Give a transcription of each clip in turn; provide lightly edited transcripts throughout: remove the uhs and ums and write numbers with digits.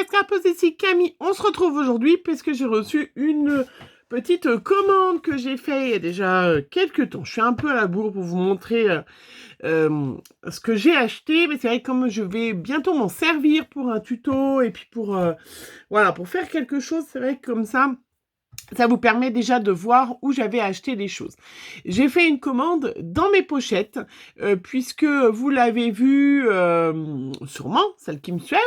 les scrapos, ici Camille. On se retrouve aujourd'hui parce que j'ai reçu une petite commande que j'ai fait il y a déjà quelques temps. Je suis un peu à la bourre pour vous montrer ce que j'ai acheté, mais c'est vrai que comme je vais bientôt m'en servir pour un tuto et puis pour voilà, pour faire quelque chose, c'est vrai que comme ça vous permet déjà de voir où j'avais acheté les choses. J'ai fait une commande dans mes pochettes, puisque vous l'avez vu sûrement, celles qui me suivent.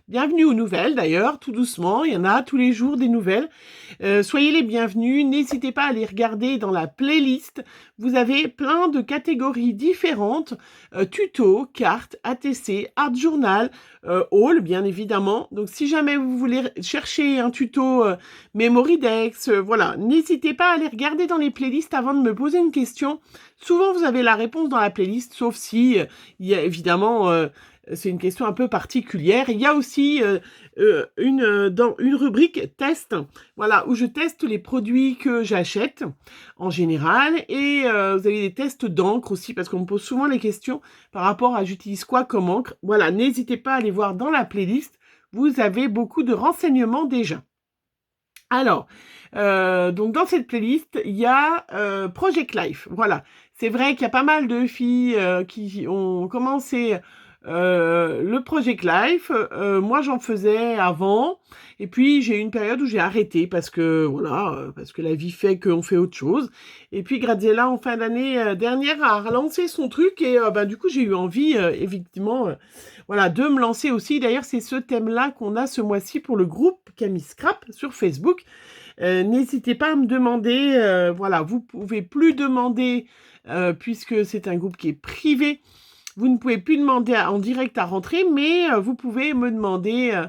Bienvenue aux nouvelles d'ailleurs, tout doucement, il y en a tous les jours des nouvelles. Soyez les bienvenus, n'hésitez pas à les regarder dans la playlist. Vous avez plein de catégories différentes, tuto, cartes, ATC, art journal, haul bien évidemment. Donc si jamais vous voulez chercher un tuto Memorydex, voilà, n'hésitez pas à les regarder dans les playlists avant de me poser une question. Souvent vous avez la réponse dans la playlist, sauf si il y a évidemment c'est une question un peu particulière. Il y a aussi dans une rubrique test, voilà, où je teste les produits que j'achète en général, et vous avez des tests d'encre aussi, parce qu'on me pose souvent les questions par rapport à j'utilise quoi comme encre. Voilà, n'hésitez pas à aller voir dans la playlist, vous avez beaucoup de renseignements déjà. Alors, donc dans cette playlist, il y a Project Life. Voilà, c'est vrai qu'il y a pas mal de filles qui ont commencé le Project Life. Moi, j'en faisais avant, et puis j'ai eu une période où j'ai arrêté parce que voilà, parce que la vie fait qu'on fait autre chose. Et puis Graziella, en fin d'année dernière, a relancé son truc, et du coup, j'ai eu envie, évidemment, voilà, de me lancer aussi. D'ailleurs, c'est ce thème-là qu'on a ce mois-ci pour le groupe Camille Scrap sur Facebook. N'hésitez pas à me demander, voilà, vous pouvez plus demander, puisque c'est un groupe qui est privé, vous ne pouvez plus demander en direct à rentrer, mais vous pouvez me demander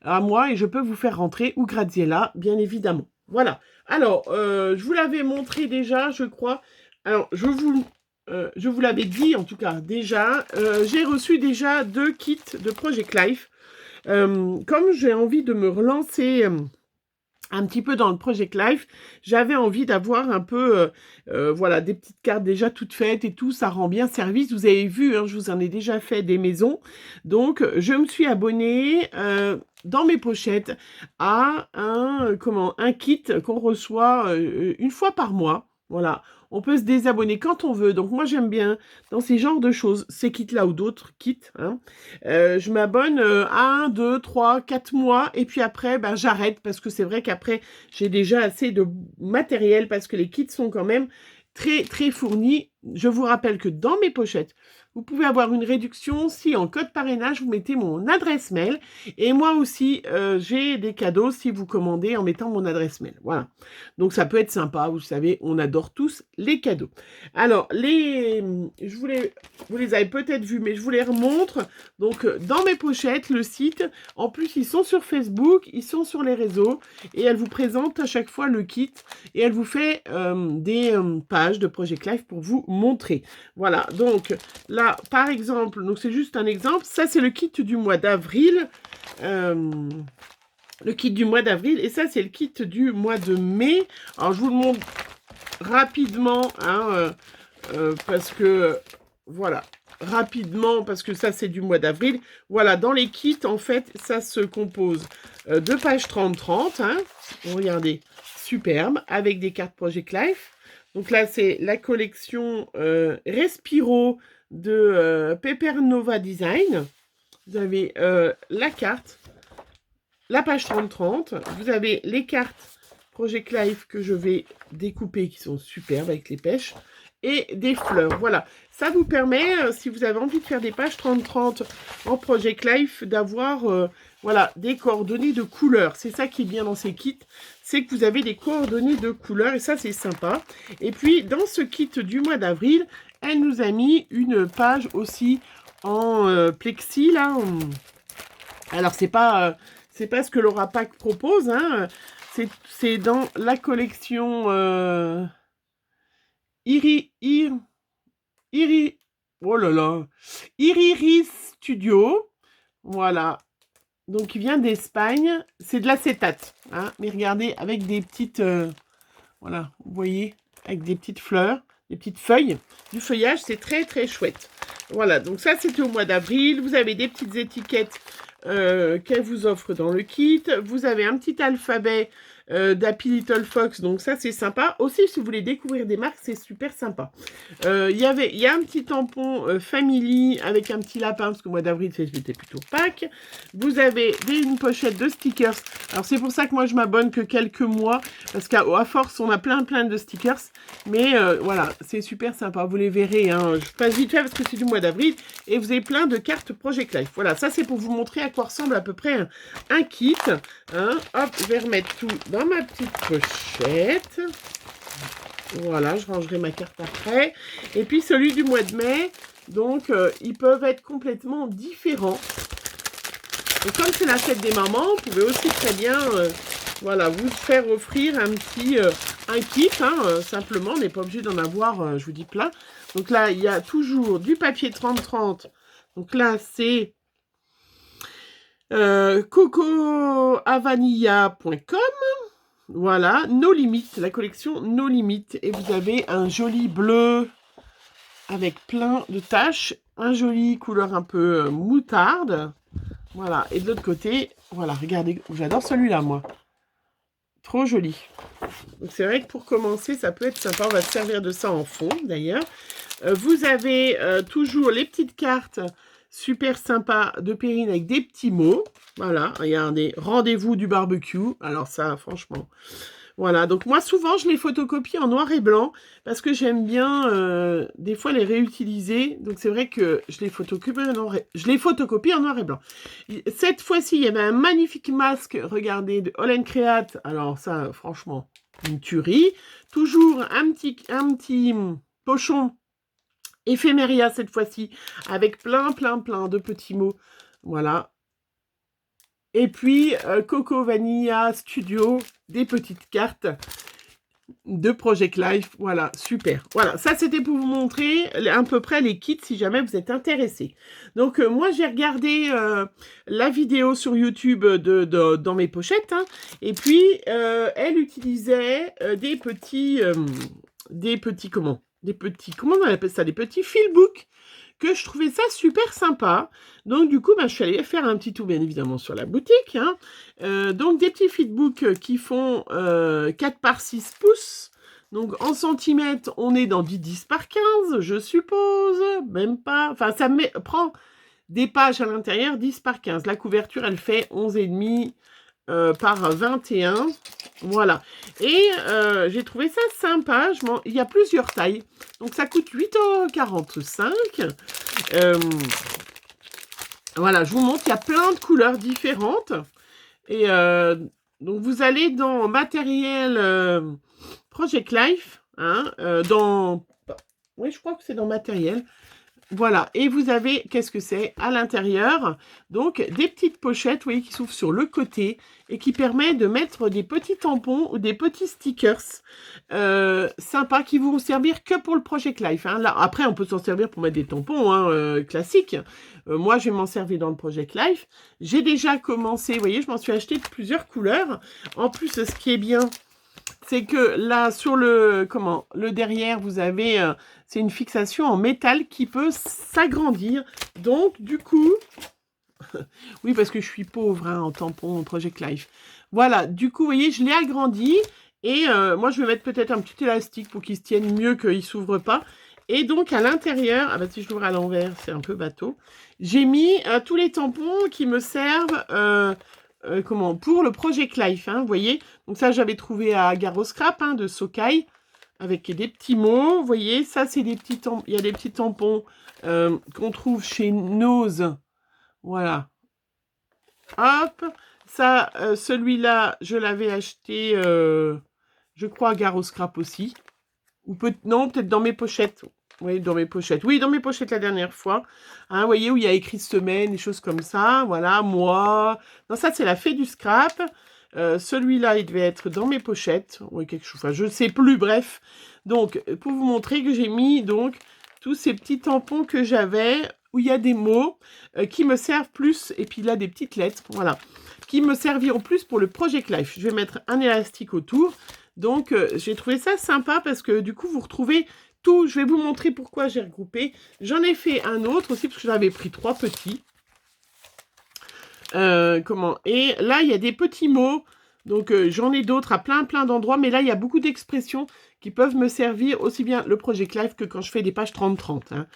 à moi et je peux vous faire rentrer, ou Graziella, bien évidemment. Voilà. Alors, je vous l'avais montré déjà, je crois. Alors, je vous l'avais dit, en tout cas, déjà. J'ai reçu déjà 2 kits de Project Life. Comme j'ai envie de me relancer un petit peu dans le Project Life, j'avais envie d'avoir un peu, voilà, des petites cartes déjà toutes faites et tout, ça rend bien service. Vous avez vu, hein, je vous en ai déjà fait des maisons. Donc, je me suis abonnée dans mes pochettes à un kit qu'on reçoit une fois par mois. Voilà, on peut se désabonner quand on veut. Donc, moi, j'aime bien, dans ces genres de choses, ces kits-là ou d'autres kits, hein, je m'abonne 1, 2, 3, 4 mois, et puis après, j'arrête, parce que c'est vrai qu'après, j'ai déjà assez de matériel, parce que les kits sont quand même très, très fournis. Je vous rappelle que dans mes pochettes, vous pouvez avoir une réduction si en code parrainage, vous mettez mon adresse mail. Et moi aussi, j'ai des cadeaux si vous commandez en mettant mon adresse mail. Voilà. Donc, ça peut être sympa. Vous savez, on adore tous les cadeaux. Alors, vous les avez peut-être vus, mais je vous les remontre. Donc, dans mes pochettes, le site, en plus, ils sont sur Facebook, ils sont sur les réseaux, et elle vous présente à chaque fois le kit, et elle vous fait des pages de Project Life pour vous montrer. Voilà, donc là, par exemple, donc c'est juste un exemple, ça c'est le kit du mois d'avril, le kit du mois d'avril, et ça c'est le kit du mois de mai. Alors, je vous le montre rapidement, hein, parce que, voilà, rapidement, parce que ça, c'est du mois d'avril. Voilà, dans les kits, en fait, ça se compose de pages 30-30, hein. Regardez, superbe, avec des cartes Project Life. Donc là, c'est la collection Respiro de Paper Nova Design. Vous avez la carte, la page 30-30. Vous avez les cartes Project Life que je vais découper, qui sont superbes avec les pêches, et des fleurs. Voilà, ça vous permet, si vous avez envie de faire des pages 30-30 en Project Life, d'avoir voilà, des coordonnées de couleurs. C'est ça qui est bien dans ces kits, c'est que vous avez des coordonnées de couleurs, et ça c'est sympa. Et puis dans ce kit du mois d'avril, elle nous a mis une page aussi en plexi là. Alors c'est pas ce que Laura Pack propose, hein. C'est dans la collection oh là là, Iriris Studio. Voilà. Donc, il vient d'Espagne. C'est de l'acétate, hein. Mais regardez, avec des petites... voilà, vous voyez, avec des petites fleurs, des petites feuilles. Du feuillage, c'est très, très chouette. Voilà, donc ça, c'était au mois d'avril. Vous avez des petites étiquettes qu'elle vous offre dans le kit. Vous avez un petit alphabet d'Happy Little Fox, donc ça c'est sympa. Aussi, si vous voulez découvrir des marques, c'est super sympa. Il y a un petit tampon Family avec un petit lapin, parce que au mois d'avril c'était plutôt Pâques. Vous avez une pochette de stickers. Alors c'est pour ça que moi je m'abonne que quelques mois, parce qu'à force on a plein de stickers. Mais voilà, c'est super sympa, vous les verrez. Hein. Je passe vite fait parce que c'est du mois d'avril. Et vous avez plein de cartes Project Life. Voilà, ça c'est pour vous montrer à quoi ressemble à peu près un kit. Hein. Hop, je vais remettre tout dans ma petite pochette. Voilà, je rangerai ma carte après. Et puis celui du mois de mai, donc ils peuvent être complètement différents. Et comme c'est la fête des mamans, vous pouvez aussi très bien voilà, vous faire offrir un petit un kit. Hein, simplement, on n'est pas obligé d'en avoir, je vous dis, plein. Donc là, il y a toujours du papier 30-30. Donc là, c'est cocoavanilla.com. Voilà, No Limit, la collection No Limit. Et vous avez un joli bleu avec plein de taches. Un joli couleur un peu moutarde. Voilà, et de l'autre côté, voilà, regardez, j'adore celui-là, moi. Trop joli. Donc c'est vrai que pour commencer, ça peut être sympa. On va se servir de ça en fond, d'ailleurs. Vous avez toujours les petites cartes super sympas de Perrine avec des petits mots. Voilà, regardez, rendez-vous du barbecue. Alors ça, franchement... Voilà, donc moi souvent je les photocopie en noir et blanc parce que j'aime bien des fois les réutiliser. Donc c'est vrai que je les photocopie en noir et blanc. Cette fois-ci, il y avait un magnifique masque, regardez, de All Create. Alors ça, franchement, une tuerie. Toujours un petit pochon éphéméria cette fois-ci avec plein de petits mots. Voilà. Et puis, Coco Vanilla Studio, des petites cartes de Project Life. Voilà, super. Voilà, ça c'était pour vous montrer à peu près les kits si jamais vous êtes intéressés. Donc, moi j'ai regardé la vidéo sur YouTube dans mes pochettes. Hein, et puis, elle utilisait des petits, comment on appelle ça? Des petits filbooks que je trouvais ça super sympa. Donc, du coup, je suis allée faire un petit tour, bien évidemment, sur la boutique. Hein. Donc, des petits feedbooks qui font 4 par 6 pouces. Donc, en centimètres, on est dans du 10 par 15, je suppose. Même pas. Enfin, ça prend des pages à l'intérieur, 10 par 15. La couverture, elle fait 11,5 par 21. Voilà. Et j'ai trouvé ça sympa. Il y a plusieurs tailles. Donc, ça coûte 8,45 €. Voilà, je vous montre. Il y a plein de couleurs différentes. Et donc, vous allez dans matériel Project Life. Hein, oui, je crois que c'est dans matériel. Voilà, et vous avez, qu'est-ce que c'est à l'intérieur? Donc, des petites pochettes, vous voyez, qui s'ouvrent sur le côté et qui permettent de mettre des petits tampons ou des petits stickers sympas qui vont servir que pour le Project Life. Hein. Là, après, on peut s'en servir pour mettre des tampons classiques. Moi, je vais m'en servir dans le Project Life. J'ai déjà commencé, vous voyez, je m'en suis acheté de plusieurs couleurs. En plus, ce qui est bien, c'est que là, sur le derrière, vous avez... c'est une fixation en métal qui peut s'agrandir. Donc, du coup... oui, parce que je suis pauvre hein, en tampon Project Life. Voilà, du coup, vous voyez, je l'ai agrandi. Et moi, je vais mettre peut-être un petit élastique pour qu'il se tienne mieux, qu'il ne s'ouvre pas. Et donc, à l'intérieur... ah bah si je l'ouvre à l'envers, c'est un peu bateau. J'ai mis tous les tampons qui me servent... pour le Project Life, hein, vous voyez. Donc ça, j'avais trouvé à Garo Scrap, hein, de Sokai, avec des petits mots, vous voyez. Ça, c'est des petits tampons, il y a des petits tampons qu'on trouve chez Nose. Voilà. Hop. Ça, celui-là, je l'avais acheté, je crois, à Garo Scrap aussi. Ou non, peut-être dans mes pochettes. Oui, dans mes pochettes. Oui, dans mes pochettes la dernière fois. Hein, vous voyez, où il y a écrit semaine, des choses comme ça. Voilà, moi. Non, ça, c'est la fée du scrap. Celui-là, il devait être dans mes pochettes. Oui, quelque chose. Enfin, je ne sais plus, bref. Donc, pour vous montrer que j'ai mis, donc, tous ces petits tampons que j'avais, où il y a des mots qui me servent plus. Et puis là, des petites lettres, voilà. Qui me serviront plus pour le Project Life. Je vais mettre un élastique autour. Donc, j'ai trouvé ça sympa parce que, du coup, vous retrouvez... tout, je vais vous montrer pourquoi j'ai regroupé. J'en ai fait un autre aussi, parce que j'avais pris 3 petits. Comment? Et là, il y a des petits mots. Donc, j'en ai d'autres à plein d'endroits. Mais là, il y a beaucoup d'expressions qui peuvent me servir aussi bien le Project Life que quand je fais des pages 30-30. Hein.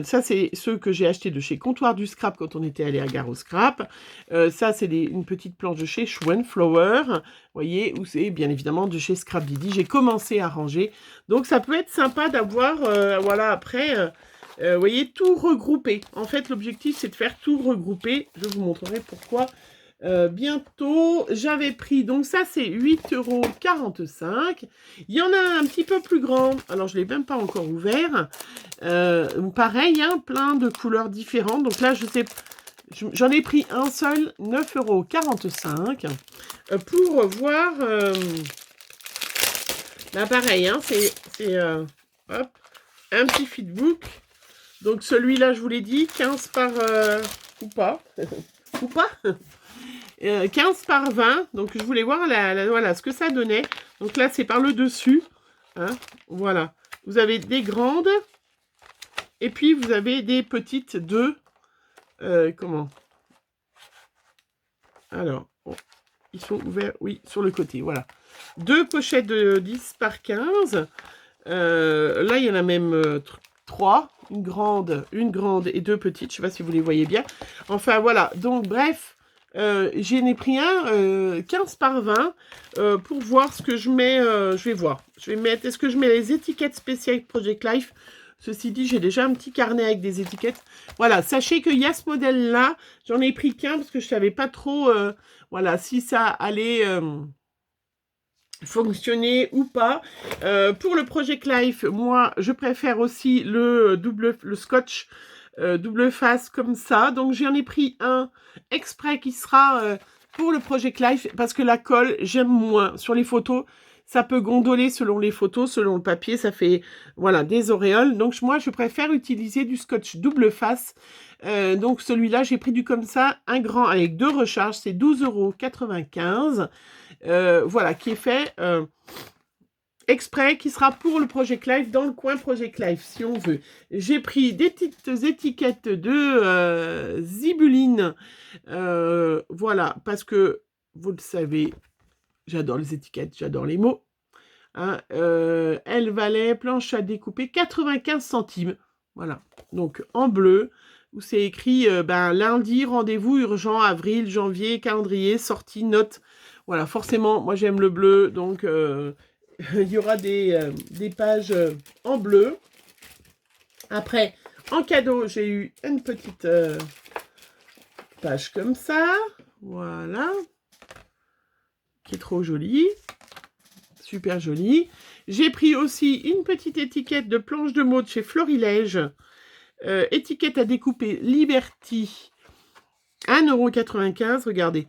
Ça, c'est ceux que j'ai achetés de chez Comptoir du Scrap quand on était allé à Gare au Scrap. Ça, c'est une petite planche de chez Schwenflower. Vous voyez, où c'est bien évidemment de chez Scrap Didi. J'ai commencé à ranger. Donc, ça peut être sympa d'avoir, voilà, après... vous voyez, tout regrouper. En fait, l'objectif, c'est de faire tout regrouper. Je vous montrerai pourquoi bientôt. J'avais pris, donc ça, c'est 8,45 €. Il y en a un petit peu plus grand. Alors, je ne l'ai même pas encore ouvert. Pareil, hein, plein de couleurs différentes. Donc là, je sais, j'en ai pris un seul, 9,45 € pour voir... là, pareil, hein, c'est hop, un petit feedbook. Donc celui-là, je vous l'ai dit, 15 par... ou pas ou pas 15 par 20. Donc je voulais voir voilà, ce que ça donnait. Donc là, c'est par le dessus. Hein, voilà. Vous avez des grandes. Et puis, vous avez des petites de... comment? Alors, bon, ils sont ouverts, oui, sur le côté, voilà. 2 pochettes de 10 par 15. Là, il y en a même 3. Une grande et 2 petites. Je ne sais pas si vous les voyez bien. Enfin, voilà. Donc, bref, j'en ai pris un 15 par 20 pour voir ce que je mets. Je vais voir. Je vais mettre... Est-ce que je mets les étiquettes spéciales Project Life? Ceci dit, j'ai déjà un petit carnet avec des étiquettes. Voilà, sachez qu'il y a ce modèle-là. J'en ai pris qu'un parce que je ne savais pas trop voilà, si ça allait... fonctionner ou pas. Pour le Project Life, moi, je préfère aussi le scotch double face comme ça. Donc, j'en ai pris un exprès qui sera pour le Project Life parce que la colle, j'aime moins. Sur les photos, ça peut gondoler selon les photos, selon le papier, ça fait voilà des auréoles. Donc, moi, je préfère utiliser du scotch double face. Donc, celui-là, j'ai pris du comme ça, un grand avec 2 recharges, c'est 12,95 €. Voilà, qui est fait exprès, qui sera pour le Project Life, dans le coin Project Life, si on veut. J'ai pris des petites étiquettes de zibuline, voilà, parce que, vous le savez, j'adore les étiquettes, j'adore les mots. Hein, elle valait, planche à découper, 95 centimes. Voilà, donc en bleu, où c'est écrit lundi, rendez-vous urgent, avril, janvier, calendrier, sortie, note. Voilà, forcément, moi j'aime le bleu, donc il y aura des pages en bleu. Après, en cadeau, j'ai eu une petite page comme ça. Voilà. Qui est trop jolie. Super jolie. J'ai pris aussi une petite étiquette de planche de mode chez Florilège. Étiquette à découper Liberty. 1,95 €. Regardez.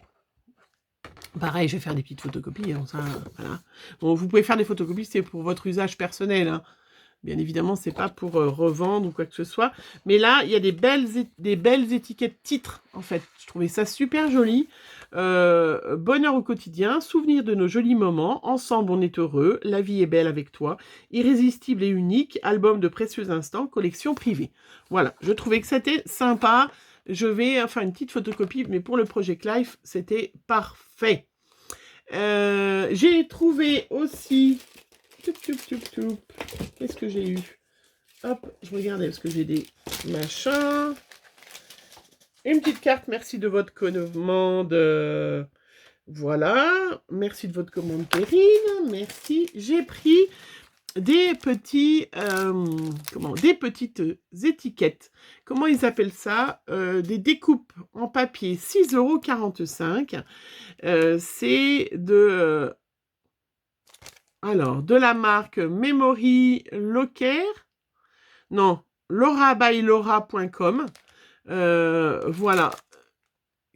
Pareil, je vais faire des petites photocopies. Hein, ça, voilà. Bon, vous pouvez faire des photocopies, c'est pour votre usage personnel. Hein. Bien évidemment, c'est pas pour revendre ou quoi que ce soit. Mais là, il y a des belles étiquettes titres, en fait. Je trouvais ça super joli. Bonheur au quotidien, souvenir de nos jolis moments. Ensemble, on est heureux. La vie est belle avec toi. Irrésistible et unique. Album de précieux instants. Collection privée. Voilà, je trouvais que c'était sympa. Je vais faire une petite photocopie, mais pour le Project Life, c'était parfait. J'ai trouvé aussi... Qu'est-ce que j'ai eu? Hop, je regardais parce que j'ai des machins. Une petite carte, merci de votre commande. Voilà, merci de votre commande, Perrine. Merci. J'ai pris des petits, des petites étiquettes. Comment ils appellent ça? Des découpes en papier, 6,45 €. C'est de... alors, de la marque Memory Locker. Non, laurabylaura.com. Voilà.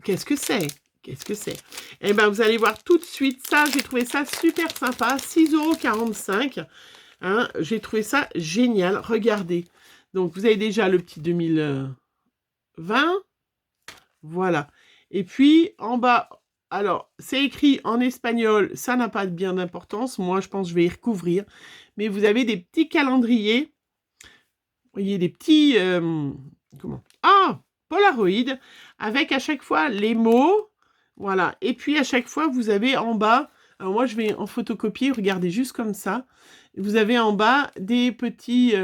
Qu'est-ce que c'est? Qu'est-ce que c'est? Eh bien, vous allez voir tout de suite. Ça, j'ai trouvé ça super sympa. 6,45 €. Hein, j'ai trouvé ça génial. Regardez. Donc, vous avez déjà le petit 2020. Voilà. Et puis, en bas... alors, c'est écrit en espagnol, ça n'a pas bien d'importance. Moi, je pense que je vais y recouvrir. Mais vous avez des petits calendriers. Vous voyez, des petits... comment? Ah, Polaroid avec à chaque fois les mots. Voilà. Et puis à chaque fois, vous avez en bas, alors moi je vais en photocopier, regardez juste comme ça. Vous avez en bas des petits...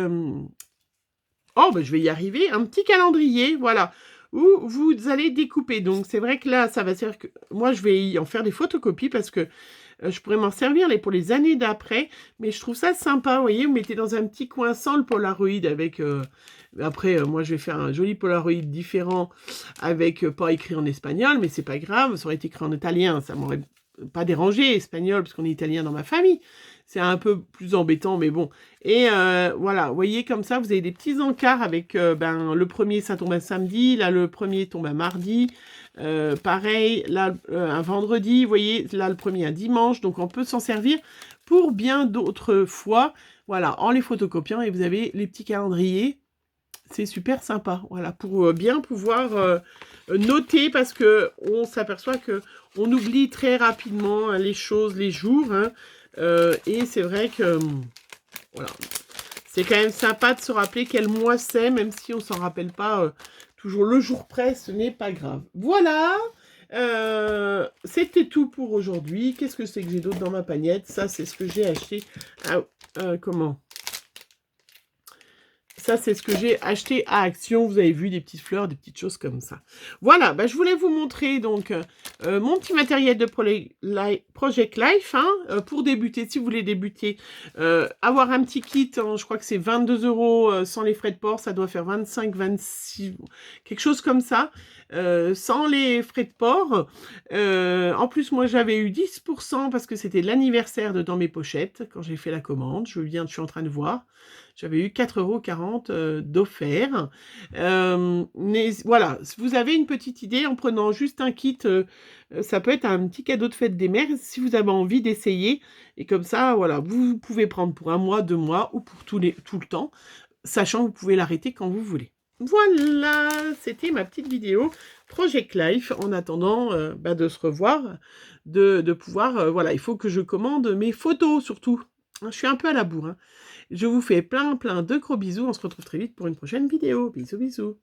Oh, ben je vais y arriver, un petit calendrier, voilà, où vous allez découper. Donc c'est vrai que là, ça va servir que... Moi, je vais y en faire des photocopies parce que je pourrais m'en servir pour les années d'après, mais je trouve ça sympa, vous voyez, vous mettez dans un petit coin sans le Polaroid avec... Après, moi, je vais faire un joli Polaroid différent avec pas écrit en espagnol, mais c'est pas grave, ça aurait été écrit en italien, ça m'aurait pas dérangé, espagnol, parce qu'on est italien dans ma famille. C'est un peu plus embêtant, mais bon. Et voilà, vous voyez, comme ça, vous avez des petits encarts avec, le premier, ça tombe un samedi, là, le premier tombe un mardi. Pareil, là, un vendredi, vous voyez, là, le premier, un dimanche. Donc, on peut s'en servir pour bien d'autres fois. Voilà, en les photocopiant, et vous avez les petits calendriers. C'est super sympa, voilà, pour bien pouvoir noter, parce que on s'aperçoit que on oublie très rapidement les choses, les jours, hein, et c'est vrai que, voilà, c'est quand même sympa de se rappeler quel mois c'est, même si on s'en rappelle pas toujours le jour près, ce n'est pas grave. Voilà, c'était tout pour aujourd'hui. Qu'est-ce que c'est que j'ai d'autre dans ma pagnette? Ça, c'est ce que j'ai acheté. Comment? Ça, c'est ce que j'ai acheté à Action. Vous avez vu des petites fleurs, des petites choses comme ça. Voilà, je voulais vous montrer donc mon petit matériel de Project Life. Hein, pour débuter, si vous voulez débuter, avoir un petit kit, hein, je crois que c'est 22 € sans les frais de port. Ça doit faire 25, 26, quelque chose comme ça. Sans les frais de port. En plus, moi, j'avais eu 10% parce que c'était l'anniversaire de Dans mes pochettes quand j'ai fait la commande. Je suis en train de voir. J'avais eu 4,40 € d'offert. Mais voilà, vous avez une petite idée en prenant juste un kit. Ça peut être un petit cadeau de fête des mères si vous avez envie d'essayer. Et comme ça, voilà, vous pouvez prendre pour 1 mois, 2 mois ou pour tout le temps, sachant que vous pouvez l'arrêter quand vous voulez. Voilà, c'était ma petite vidéo Project Life. En attendant de se revoir, de pouvoir... voilà, il faut que je commande mes photos surtout. Je suis un peu à la bourre. Hein. Je vous fais plein de gros bisous. On se retrouve très vite pour une prochaine vidéo. Bisous, bisous.